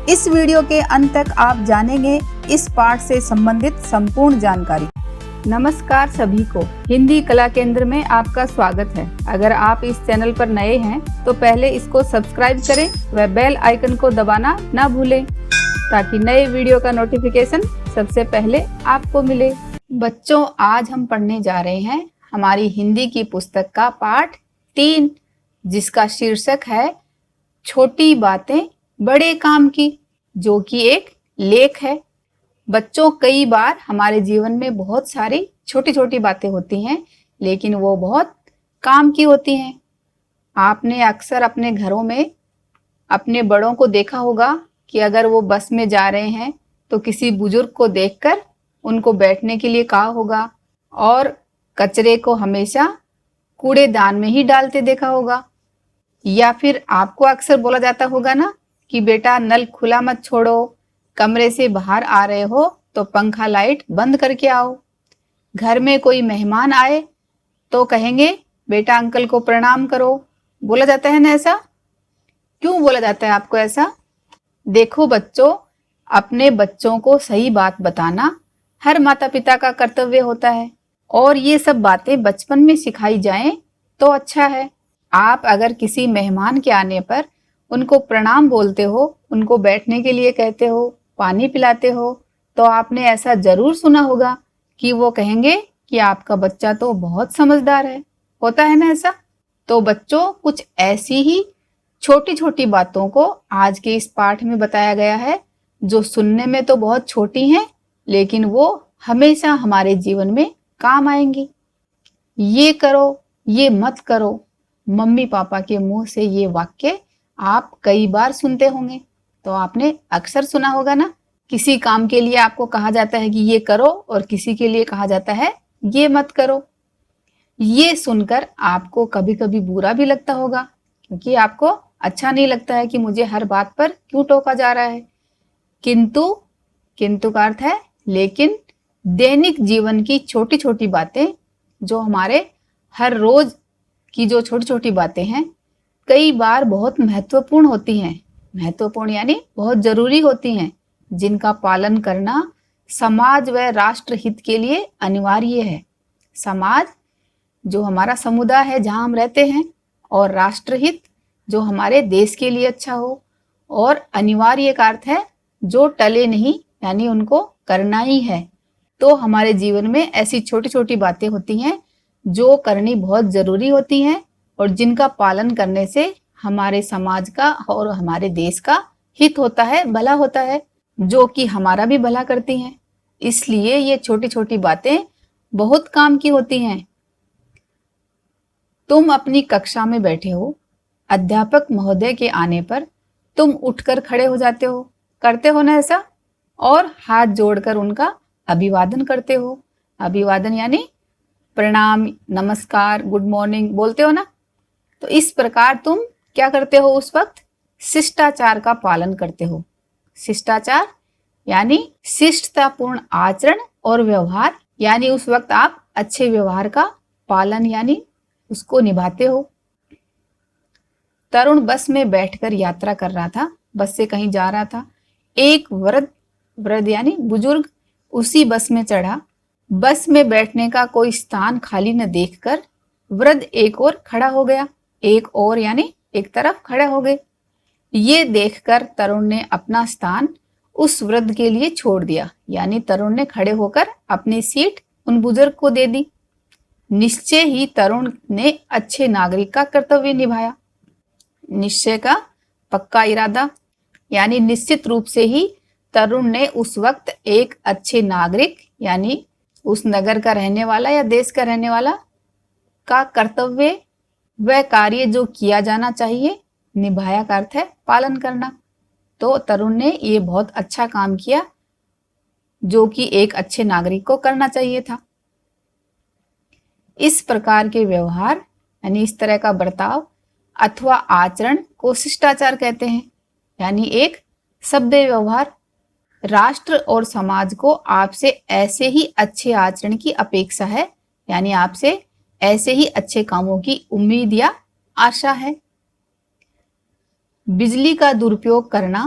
इस वीडियो के अंत तक आप जानेंगे इस पाठ से संबंधित संपूर्ण जानकारी। नमस्कार सभी को, हिंदी कला केंद्र में आपका स्वागत है। अगर आप इस चैनल पर नए हैं तो पहले इसको सब्सक्राइब करें व बेल आइकन को दबाना ना भूलें ताकि नए वीडियो का नोटिफिकेशन सबसे पहले आपको मिले। बच्चों, आज हम पढ़ने जा रहे हैं हमारी हिंदी की पुस्तक का पाठ 3, जिसका शीर्षक है छोटी बातें बड़े काम की, जो कि एक लेख है। बच्चों, कई बार हमारे जीवन में बहुत सारी छोटी छोटी बातें होती हैं, लेकिन वो बहुत काम की होती हैं। आपने अक्सर अपने घरों में अपने बड़ों को देखा होगा कि अगर वो बस में जा रहे हैं तो किसी बुजुर्ग को देखकर उनको बैठने के लिए कहा होगा, और कचरे को हमेशा कूड़ेदान में ही डालते देखा होगा। या फिर आपको अक्सर बोला जाता होगा ना कि बेटा नल खुला मत छोड़ो, कमरे से बाहर आ रहे हो तो पंखा लाइट बंद करके आओ। घर में कोई मेहमान आए तो कहेंगे बेटा अंकल को प्रणाम करो। बोला जाता है ना ऐसा? क्यों बोला जाता है आपको ऐसा? देखो बच्चों, अपने बच्चों को सही बात बताना हर माता पिता का कर्तव्य होता है, और ये सब बातें बचपन में सिखाई जाएं तो अच्छा है। आप अगर किसी मेहमान के आने पर उनको प्रणाम बोलते हो, उनको बैठने के लिए कहते हो, पानी पिलाते हो, तो आपने ऐसा जरूर सुना होगा कि वो कहेंगे कि आपका बच्चा तो बहुत समझदार है। होता है ना ऐसा? तो बच्चों, कुछ ऐसी ही छोटी छोटी बातों को आज के इस पाठ में बताया गया है, जो सुनने में तो बहुत छोटी हैं, लेकिन वो हमेशा हमारे जीवन में काम आएंगी। ये करो, ये मत करो, मम्मी पापा के मुंह से ये वाक्य आप कई बार सुनते होंगे। तो आपने अक्सर सुना होगा ना, किसी काम के लिए आपको कहा जाता है कि ये करो, और किसी के लिए कहा जाता है ये मत करो। ये सुनकर आपको कभी कभी बुरा भी लगता होगा, क्योंकि आपको अच्छा नहीं लगता है कि मुझे हर बात पर क्यों टोका जा रहा है। किंतु का अर्थ है लेकिन। दैनिक जीवन की छोटी छोटी बातें, जो हमारे हर रोज की जो छोटी छोटी बातें हैं, कई बार बहुत महत्वपूर्ण होती हैं। महत्वपूर्ण यानी बहुत जरूरी होती हैं, जिनका पालन करना समाज व राष्ट्र हित के लिए अनिवार्य है। समाज जो हमारा समुदाय है जहां हम रहते हैं, और राष्ट्र हित जो हमारे देश के लिए अच्छा हो। और अनिवार्य का अर्थ है जो टले नहीं, यानी उनको करना ही है। तो हमारे जीवन में ऐसी छोटी छोटी बातें होती हैं जो करनी बहुत जरूरी होती हैं, और जिनका पालन करने से हमारे समाज का और हमारे देश का हित होता है, भला होता है, जो कि हमारा भी भला करती हैं। इसलिए ये छोटी छोटी बातें बहुत काम की होती हैं। तुम अपनी कक्षा में बैठे हो, अध्यापक महोदय के आने पर तुम उठकर खड़े हो जाते हो, करते हो ना ऐसा, और हाथ जोड़कर उनका अभिवादन करते हो। अभिवादन यानी प्रणाम, नमस्कार, गुड मॉर्निंग बोलते हो ना। तो इस प्रकार तुम क्या करते हो? उस वक्त शिष्टाचार का पालन करते हो। शिष्टाचार यानी शिष्टतापूर्ण आचरण और व्यवहार, यानी उस वक्त आप अच्छे व्यवहार का पालन यानी उसको निभाते हो। तरुण बस में बैठकर यात्रा कर रहा था, बस से कहीं जा रहा था। एक वृद्ध यानी बुजुर्ग उसी बस में चढ़ा। बस में बैठने का कोई स्थान खाली न देखकर वृद्ध एक ओर खड़ा हो गया। एक ओर यानी एक तरफ खड़े हो गए। ये देखकर तरुण ने अपना स्थान उस वृद्ध के लिए छोड़ दिया, यानी तरुण ने खड़े होकर अपनी सीट उन बुजुर्ग को दे दी। निश्चय ही तरुण ने अच्छे नागरिक का कर्तव्य निभाया। निश्चय का पक्का इरादा, यानी निश्चित रूप से ही तरुण ने उस वक्त एक अच्छे नागरिक, यानी उस नगर का रहने वाला या देश का रहने वाला का कर्तव्य, वह कार्य जो किया जाना चाहिए, निभाया का अर्थ है पालन करना। तो तरुण ने ये बहुत अच्छा काम किया, जो कि एक अच्छे नागरिक को करना चाहिए था। इस प्रकार के व्यवहार यानी इस तरह का बर्ताव अथवा आचरण को शिष्टाचार कहते हैं, यानी एक सभ्य व्यवहार। राष्ट्र और समाज को आपसे ऐसे ही अच्छे आचरण की अपेक्षा है, यानी आपसे ऐसे ही अच्छे कामों की उम्मीद या आशा है। बिजली का दुरुपयोग करना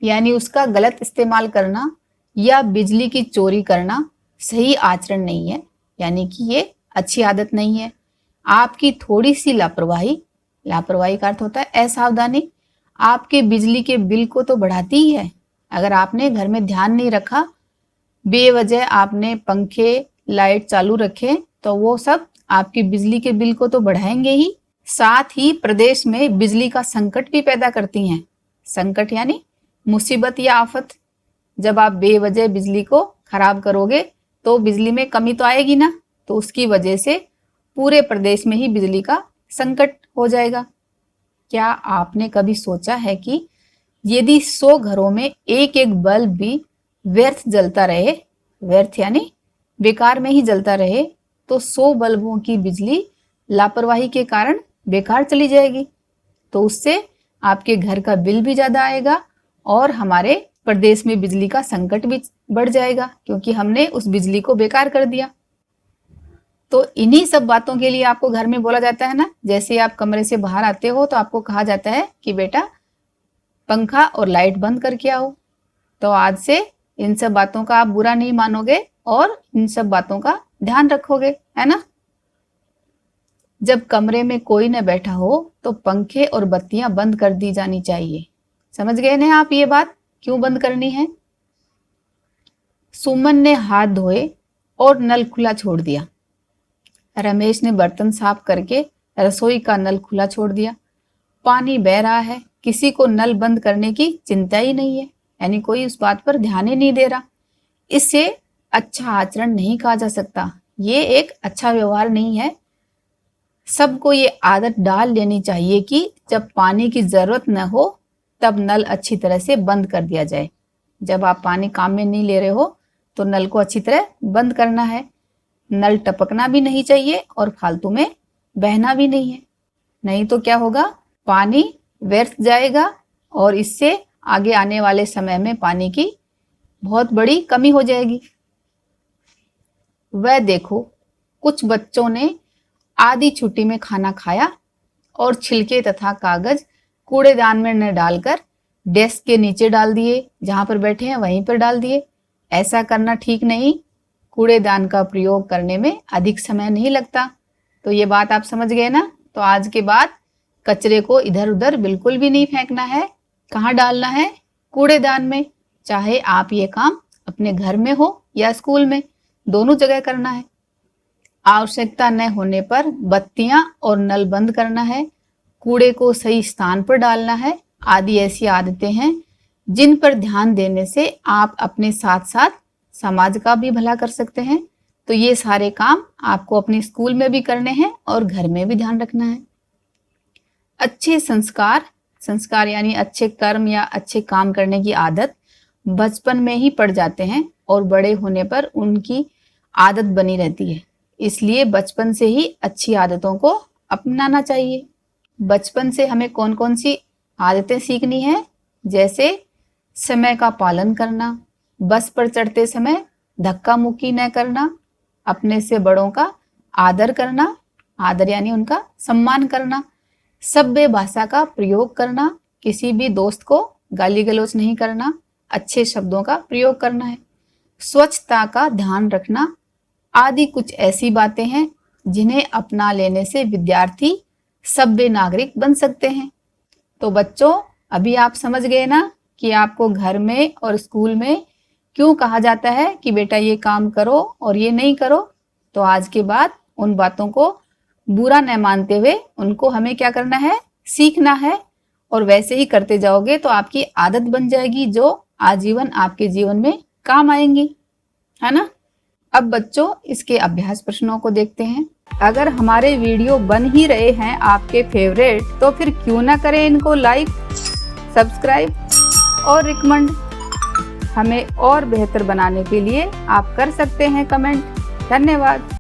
यानी उसका गलत इस्तेमाल करना या बिजली की चोरी करना सही आचरण नहीं है, यानी कि ये अच्छी आदत नहीं है। आपकी थोड़ी सी लापरवाही, लापरवाही का अर्थ होता है असावधानी, आपके बिजली के बिल को तो बढ़ाती ही है। अगर आपने घर में ध्यान नहीं रखा, बेवजह आपने पंखे लाइट चालू रखे, तो वो सब आपकी बिजली के बिल को तो बढ़ाएंगे ही, साथ ही प्रदेश में बिजली का संकट भी पैदा करती हैं। संकट यानी मुसीबत या आफत। जब आप बेवजह बिजली को खराब करोगे तो बिजली में कमी तो आएगी ना, तो उसकी वजह से पूरे प्रदेश में ही बिजली का संकट हो जाएगा। क्या आपने कभी सोचा है कि यदि 100 घरों में एक एक बल्ब भी व्यर्थ जलता रहे, व्यर्थ यानी बेकार में ही जलता रहे, तो 100 बल्बों की बिजली लापरवाही के कारण बेकार चली जाएगी। तो उससे आपके घर का बिल भी ज्यादा आएगा और हमारे प्रदेश में बिजली का संकट भी बढ़ जाएगा, क्योंकि हमने उस बिजली को बेकार कर दिया। तो इन्हीं सब बातों के लिए आपको घर में बोला जाता है ना, जैसे आप कमरे से बाहर आते हो तो आपको कहा जाता है कि बेटा पंखा और लाइट बंद करके आओ। तो आज से इन सब बातों का आप बुरा नहीं मानोगे और इन सब बातों का ध्यान रखोगे, है ना। जब कमरे में कोई न बैठा हो तो पंखे और बत्तियां बंद कर दी जानी चाहिए। समझ गए ना आप ये बात क्यों बंद करनी है। सुमन ने हाथ धोए और नल खुला छोड़ दिया। रमेश ने बर्तन साफ करके रसोई का नल खुला छोड़ दिया। पानी बह रहा है, किसी को नल बंद करने की चिंता ही नहीं है, यानी कोई उस बात पर ध्यान ही नहीं दे रहा। इससे अच्छा आचरण नहीं कहा जा सकता, ये एक अच्छा व्यवहार नहीं है। सबको ये आदत डाल लेनी चाहिए कि जब पानी की जरूरत न हो तब नल अच्छी तरह से बंद कर दिया जाए। जब आप पानी काम में नहीं ले रहे हो तो नल को अच्छी तरह बंद करना है। नल टपकना भी नहीं चाहिए और फालतू में बहना भी नहीं है, नहीं तो क्या होगा, पानी व्यर्थ जाएगा और इससे आगे आने वाले समय में पानी की बहुत बड़ी कमी हो जाएगी। वह देखो, कुछ बच्चों ने आधी छुट्टी में खाना खाया और छिलके तथा कागज कूड़ेदान में न डालकर डेस्क के नीचे डाल दिए, जहां पर बैठे हैं वहीं पर डाल दिए। ऐसा करना ठीक नहीं। कूड़ेदान का प्रयोग करने में अधिक समय नहीं लगता। तो ये बात आप समझ गए ना। तो आज के बाद कचरे को इधर उधर बिल्कुल भी नहीं फेंकना है। कहाँ डालना है? कूड़ेदान में। चाहे आप ये काम अपने घर में हो या स्कूल में, दोनों जगह करना है। आवश्यकता न होने पर बत्तियां और नल बंद करना है। कूड़े को सही स्थान पर डालना है। आदि ऐसी आदतें हैं जिन पर ध्यान देने से आप अपने साथ साथ समाज का भी भला कर सकते हैं। तो ये सारे काम आपको अपने स्कूल में भी करने हैं और घर में भी ध्यान रखना है। अच्छे संस्कार, संस्कार यानी अच्छे कर्म या अच्छे काम करने की आदत बचपन में ही पड़ जाते हैं और बड़े होने पर उनकी आदत बनी रहती है। इसलिए बचपन से ही अच्छी आदतों को अपनाना चाहिए। बचपन से हमें कौन कौन सी आदतें सीखनी है? जैसे समय का पालन करना, बस पर चढ़ते समय धक्का मुक्की न करना, अपने से बड़ों का आदर करना, आदर यानी उनका सम्मान करना, सभ्य भाषा का प्रयोग करना, किसी भी दोस्त को गाली गलौज नहीं करना, अच्छे शब्दों का प्रयोग करना है, स्वच्छता का ध्यान रखना आदि कुछ ऐसी बातें हैं जिन्हें अपना लेने से विद्यार्थी सभ्य नागरिक बन सकते हैं। तो बच्चों, अभी आप समझ गए ना कि आपको घर में और स्कूल में क्यों कहा जाता है कि बेटा ये काम करो और ये नहीं करो। तो आज के बाद उन बातों को बुरा न मानते हुए उनको हमें क्या करना है? सीखना है। और वैसे ही करते जाओगे तो आपकी आदत बन जाएगी जो आजीवन आपके जीवन में काम आएंगी, है ना। अब बच्चों, इसके अभ्यास प्रश्नों को देखते हैं। अगर हमारे वीडियो बन ही रहे हैं आपके फेवरेट, तो फिर क्यों ना करें इनको लाइक, सब्सक्राइब और रिकमेंड। हमें और बेहतर बनाने के लिए आप कर सकते हैं कमेंट। धन्यवाद।